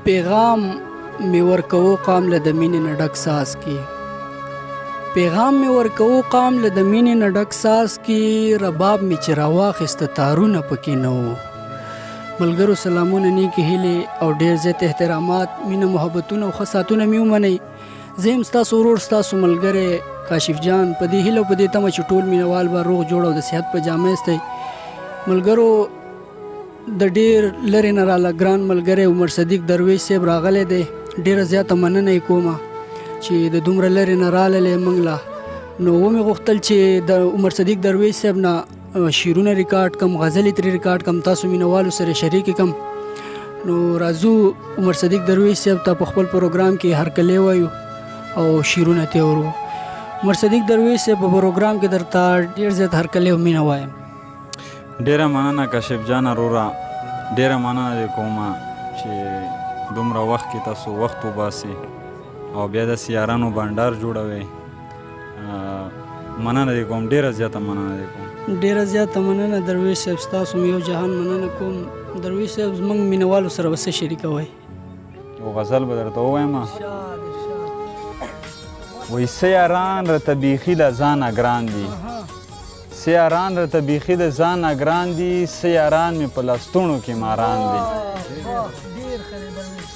پیغام می ورکوو قام له د مینې نه ډک ساز کې پیغام می ورکوو قام له د مینې نه ډک ساز کې رباب می چې راواخیسته تارونه پکې نه وو ملګرو سلامونه نیکې هیلې او ډېر زیات احترامات مینه محبتونه او ښه ساتونه مې ومنئ زه یم ستاسو ورور ستاسو ملګری کاشف جان په دې هیله او په دې تمه چې ټول مینوال به روغ جوړ او د صحت په جامه استی ملګرو د ډېر لرې نه راله ګران ملګری عمر صدیق درویش صاحب راغلی دی ډېره زیاته مننه یې کومه چې د دومره لرې نه راغلی موږ له نو ومې غوښتل چې د عمر صدیق درویش صاحب نه شعرونه ریکارډ کم غزلې ترې ریکارډ کم تاسو مینوالو سره شریک کم نو راځو عمر صدیق درویش صاحب ته په خپل پروګرام کې هرکلی وایو او شعرونه ترې اورو عمر صدیق درویش صاحب په پروګرام کې درته ډېر زیات هرکلی او مینه وایم ډیره مننه کاشف جان وروره ډیره مننه دې کومه چې دومره وخت کې تاسو وخت وباسئ او بیا داسې یارانو بنډار جوړوئ مننه دې کوم ډیره زیاته مننه دې کوم ډیره زیاته مننه درویش صاحب ستاسو مې یو جهان مننه کوم درویش صاحب زموږ مینوالو سره به څه شریکوئ یو غزل به درته ووایم وایي څه یاران راته بیخي له ځانه ګران دي څه یاران راته بیخي د ځانه ګران دي څه یاران مې په لستوڼو کې ماران دي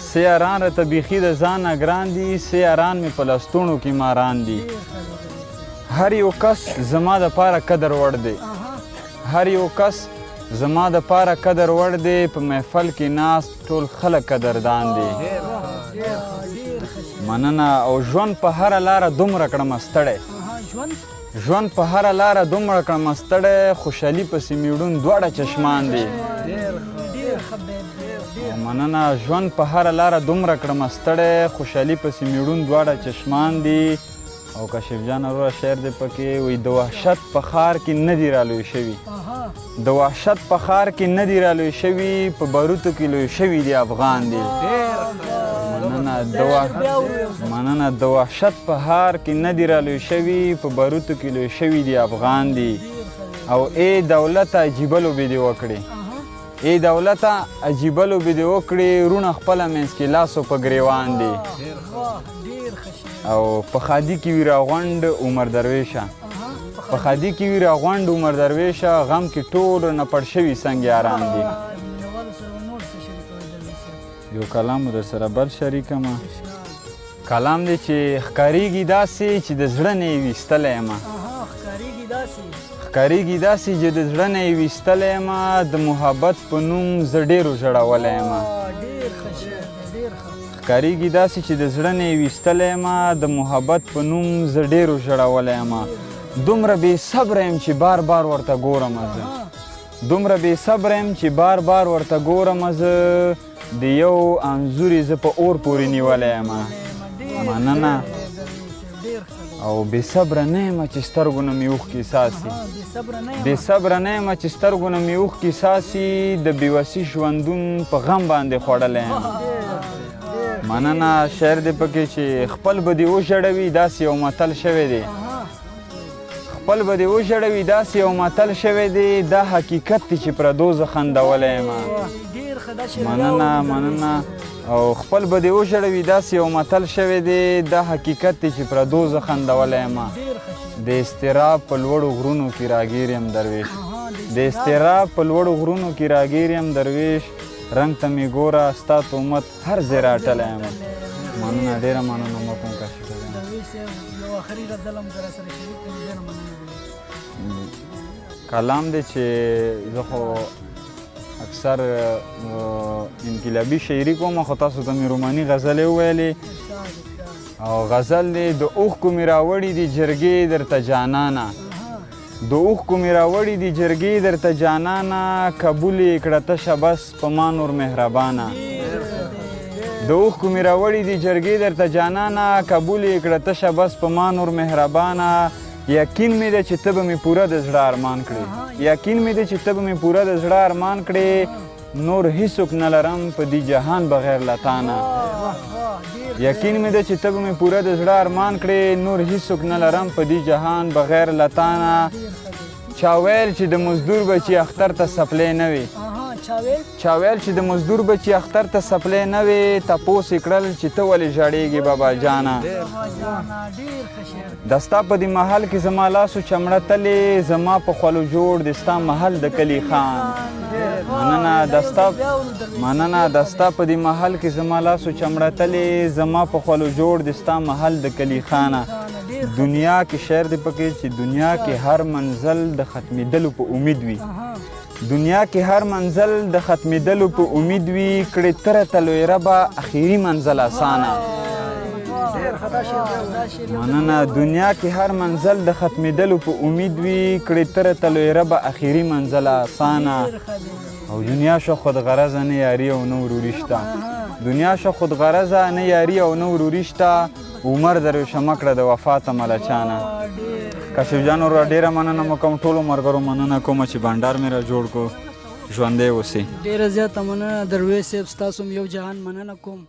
څه یاران راته بیخي د ځانه ګران دي څه یاران مې په لستوڼو کې ماران دي هر یو کس زما دپاره قدر وړ دی هر یو کس زما دپاره قدر وړ دی په محفل کې ناست ټول خلک قدردان دي مننه او ژوند په هره لاره دومره کړمه ستړی ژوند په هره لاره دومره کړمه ستړی خوشحالي پسې میړون دواړه چشمان دي مننه ژوند په هره لاره دومره کړمه ستړی خوشحالي پسې میړون دواړه چشمان دي او کاشف جان وروره شعر دی پکې وایي د وحشت په ښار کې نه دي رالوی شوي د وحشت په ښار کې نه دي رالوی شوي په باروتو کې لوی شوي دي افغان دي مننه د وحشت په ښار کې نه دي رالوی شوي په باروتو کې لوی شوي دي افغان دي او ای دولته عجیبه لوبې دې وکړې ای دولته عجیبه لوبې دې وکړې وروڼه خپله منځ کې لاس او په ګریوان دي او په خادي کې وي راغونډ عمر درویشه په خادي کې وي راغونډ عمر درویشه غم کې ټول نه پړ شوي سنګ یاران دي یو کلام در سره بل شریکمه کلام دی چې ښکاریږي داسې چې د زړه نه یې ویستلی یم ښکاریږي داسې چې د زړه نه یې ویستلی یم د محبت په نوم زه ډېرو ژړولی یم ښکاریږي داسې چې د زړه نه یې ویستلی یم د محبت په نوم زه ډېرو ژړولی یم دومره بې صبره یم چې بار بار ورته ګورم زه دومره بې صبره یم چې بار بار ورته ګورم زه د یو انځور یې زه په اور پورې نیولی یم مننه او بې صبره نه یم چې سترګو نه مې اوښکې څاڅي بې صبره نه یم چې سترګو نه مې اوښکې څاڅي د بېوسي ژوندون په غم باندې خوړلی یم مننه شعر دی پکې چې خپل به دې وژړوي داسې یو متل شوی دی خپل به دې وژړوي داسې یو متل شوی دی دا حقیقت دی چې پردو زه خندولی یم مننه او خپل به دې وژړوي داسې یو متل شوی دی دا حقیقت دی چې پردو زه خندولی یم د اضطراب په لوړو غرونو کې راګیر یم درویش د اضطراب په لوړو غرونو کې راګیر یم درویش رنګ ته مې ګوره ستا تهمت هر ځای راټلی یم مننه ډېره مننه مه کوم کاشف کلام دی چې زه خو اکثر انقلابي شاعري کوم خو تاسو ته مې روماني غزلې وویلې او غزل دی د اوښکو مې راوړي دي جرګې درته جانانه د اوښکو مې راوړي دي جرګې درته جانانه قبول یې کړه تشه بس په ما نور مهربانه د اوښکو مې راوړي دي جرګې درته جانانه قبول یې کړه تشه بس په ما نور مهربانه یقین مې ده چې ته به مې پوره د زړه ارمان کړې یقین مې ده چې ته به مې پوره د زړه ارمان کړې نور هیڅوک نه لرم په دې جهان بغیر له تا نه یقین مې ده چې ته به مې پوره د زړه ارمان کړې نور هیڅوک نه لرم په دې جهان بغیر له تا نه چا ویل چې د مزدور بچي اختر ته سپلی نه وي چا ویل چې د مزدور بچي اختر ته سپلی نه وې تپوس یې کړل چې ته ولې ژاړېږې بابا جانه د ستا په دې محل کې زما لاسو چمړه تلې زما په خولو جوړ د ستا محل د کلي خان مننه د ستا په دې محل کې زما لاسو چمړه تلې زما په خولو جوړ د ستا محل د کلي خانه دنیا کې شعر دی پکې چې دنیا کې هر منزل د ختمېدلو په امید وي دنیا کې هر منزل د ختمېدلو په امید وي کړې تره ته لوی ربه اخري منزل اسانه مننه دنیا کې هر منزل د ختمېدلو په امید وي کړې تره ته لوی ربه اخري منزل اسانه او دنیا شو خود غرضه نه یاري او نه وروري شته دنیا شو خود غرضه نه یاري او نه وروري شته عمر در شمه کړه د وفات ملچانه کاشف جان ورور ډېره مننه مو کوم ټولو ملګرو مننه کومه چې بانډار مې را جوړ کو ژوندی اوسئ ډېره زیاته مننه درویش صاحب ستاسو هم یو جهان مننه کوم